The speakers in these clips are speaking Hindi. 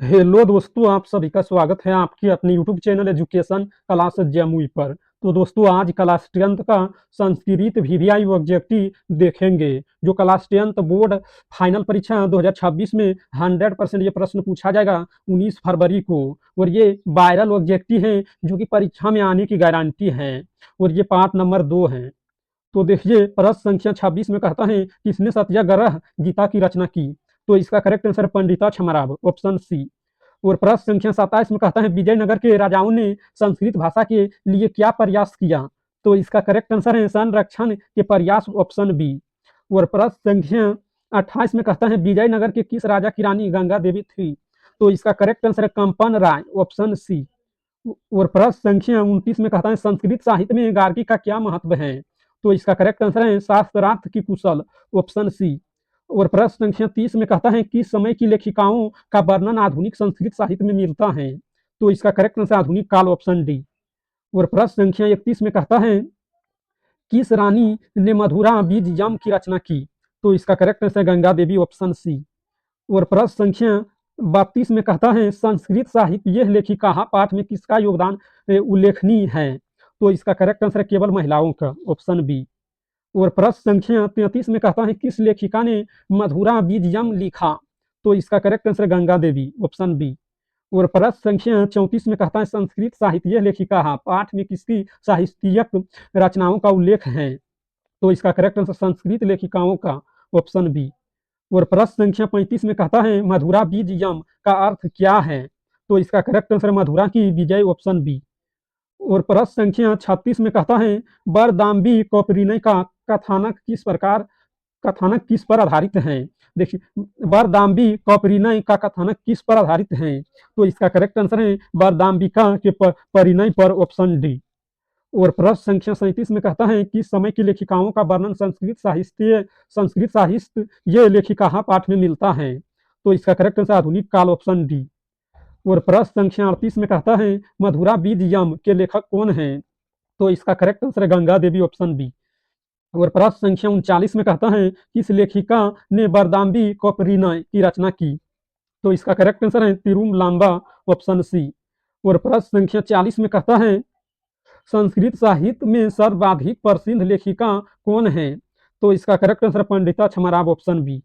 हेलो दोस्तों, आप सभी का स्वागत है आपके अपने YouTube channel education class Jamui पर। तो दोस्तों, आज क्लास 10th का संस्कृत वीवीआई ऑब्जेक्टिव देखेंगे। जो क्लास 10th बोर्ड फाइनल परीक्षा 2026 में 100% ये प्रश्न पूछा जाएगा 19 फरवरी को। और ये वायरल ऑब्जेक्टिव है जो कि परीक्षा में आने की गारंटी है। और ये पार्ट नंबर 2 है। तो देखिए, प्रश्न संख्या 26 में कहता है किसने सत्याग्रह गीता की रचना की। तो इसका correct answer Pandita छमाराव, option C. और प्रश्न संख्या 27 में कहता है विजयनगर के राजाओं ने संस्कृत भाषा के लिए क्या प्रयास किया। तो इसका करेक्ट आंसर है संरक्षण के प्रयास, ऑप्शन बी। और प्रश्न संख्या 28 में कहता है विजयनगर के किस राजा की रानी गंगा देवी थी। तो इसका करेक्ट आंसर है कंपन राय, ऑप्शन सी। और प्रश्न संख्या 29 में कहता है संस्कृत साहित्य में गार्गी का क्या महत्व है। तो इसका करेक्ट आंसर है शास्त्रार्थ की कुशल, ऑप्शन सी। और प्रश्न संख्या 30 में कहता है किस समय की लेखिकाओं का वर्णन आधुनिक संस्कृत साहित्य में मिलता है। तो इसका करेक्ट आंसर आधुनिक काल, ऑप्शन डी। और प्रश्न संख्या 31 में कहता है किस रानी ने मधुरा बीज यम की रचना की। तो इसका correct answer Ganga Devi, option C. और प्रश्न संख्या 32 में कहता है संस्कृत साहित्य यह लेखिका पाठ में किसका योगदान उल्लेखनीय है। तो इसका करेक्ट आंसर केवल महिलाओं का, ऑप्शन बी। और प्रश्न संख्या 33 में कहता है किस लेखिका ने मधुरा बीजयम लिखा। तो इसका correct answer Ganga Devi, option B. और प्रश्न संख्या 34 में कहता है संस्कृत साहित्य लेखिका पाठ में किसकी साहित्यिक रचनाओं का उल्लेख है। तो इसका करेक्ट आंसर संस्कृत लेखिकाओं का, ऑप्शन बी। और प्रश्न संख्या 35 में कहता है मधुरा बीज यम का अर्थ क्या है। तो इसका करेक्ट आंसर मधुरा की विजय, ऑप्शन बी। और प्रश्न संख्या 36 में कहता है बरदाम्बी कौपरिनय का कथानक किस पर आधारित है। देखिए, बरदाम्बी कौपरिनय का कथानक किस पर आधारित है। तो इसका करेक्ट आंसर है बरदाम्बिका के परिणय पर, ऑप्शन डी। और प्रश्न संख्या 37 में कहता है कि समय की लेखिकाओं का वर्णन संस्कृत साहित्य ये लेखिका पाठ में मिलता है। तो इसका करेक्ट आंसर आधुनिक काल, ऑप्शन डी। और प्रश्न संख्या 38 में कहता है मधुरा बीज यम के लेखक कौन है। तो इसका करेक्ट आंसर है गंगा देवी, ऑप्शन बी। और प्रश्न संख्या 39 में कहता है किस लेखिका ने बरदाम्बी कौपरिनय की रचना की। तो इसका करेक्ट आंसर है तिरुमलाम्बा, ऑप्शन सी। और प्रश्न संख्या 40 में कहता है संस्कृत साहित्य में सर्वाधिक प्रसिद्ध लेखिका कौन है। तो इसका correct answer Pandita छमाराव, option B.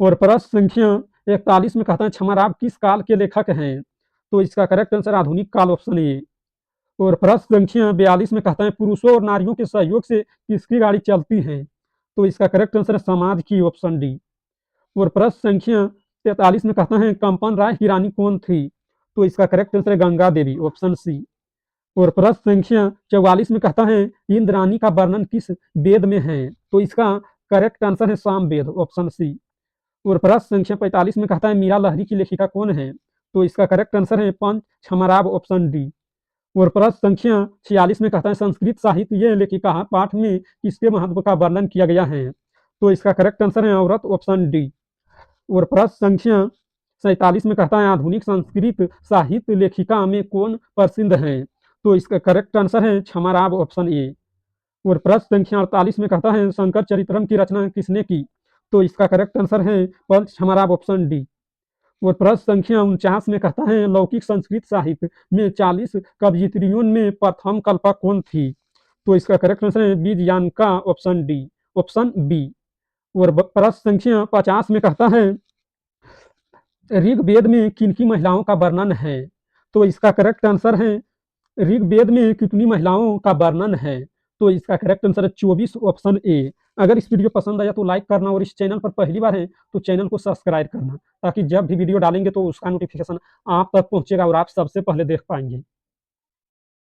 और प्रश्न संख्या 41 में कहता है छमाराव किस काल के लेखक हैं। तो इसका करेक्ट आंसर आधुनिक काल, ऑप्शन ए। और प्रश्न संख्या 42 में कहता है पुरुषों और नारियों के सहयोग से किसकी गाड़ी चलती है। तो इसका करेक्ट आंसर समाज की, ऑप्शन डी। और प्रश्न संख्या 43 में कहता है कंपन राय की रानी कौन थी। तो इसका correct answer Ganga Devi, option C. और प्रश्न संख्या 44 में कहता है इंद्राणी का वर्णन किस वेद में है। तो इसका करेक्ट आंसर है साम वेद, ऑप्शन सी। और प्रश्न संख्या 45 में कहता है मीरा लहरी की लेखिका कौन है। तो इसका करेक्ट आंसर है पंच छमाराव, ऑप्शन डी। और प्रश्न संख्या 46 में कहता है संस्कृत साहित्य ये लेखिका पाठ में किसके महत्व का वर्णन किया गया है। तो इसका करेक्ट आंसर है औरत, ऑप्शन डी। और प्रश्न संख्या 47 में कहता है आधुनिक संस्कृत साहित्य लेखिका में कौन प्रसिद्ध है। तो इसका करेक्ट आंसर है छमाराव, ऑप्शन ए। और प्रश्न संख्या 48 में कहता है शंकर चरित्रम की रचना किसने की। तो इसका करेक्ट आंसर है पंच छमाराव, ऑप्शन डी। और प्रश्न संख्या 49 में कहता है लौकिक संस्कृत साहित्य में 40 कवयित्रियों में प्रथम कल्पा कौन थी। तो इसका करेक्ट आंसर है बीजयानका, ऑप्शन डी, ऑप्शन बी। और प्रश्न संख्या 50 में कहता है ऋग्वेद में किनकी महिलाओं का वर्णन है। तो इसका करेक्ट आंसर है ऋग्वेद में कितनी महिलाओं का वर्णन है। तो इसका करेक्ट आंसर है 24, ऑप्शन ए। अगर इस वीडियो पसंद आया तो लाइक करना और इस चैनल पर पहली बार है तो चैनल को सब्सक्राइब करना, ताकि जब भी वीडियो डालेंगे तो उसका नोटिफिकेशन आप तक पहुंचेगा और आप सबसे पहले देख पाएंगे।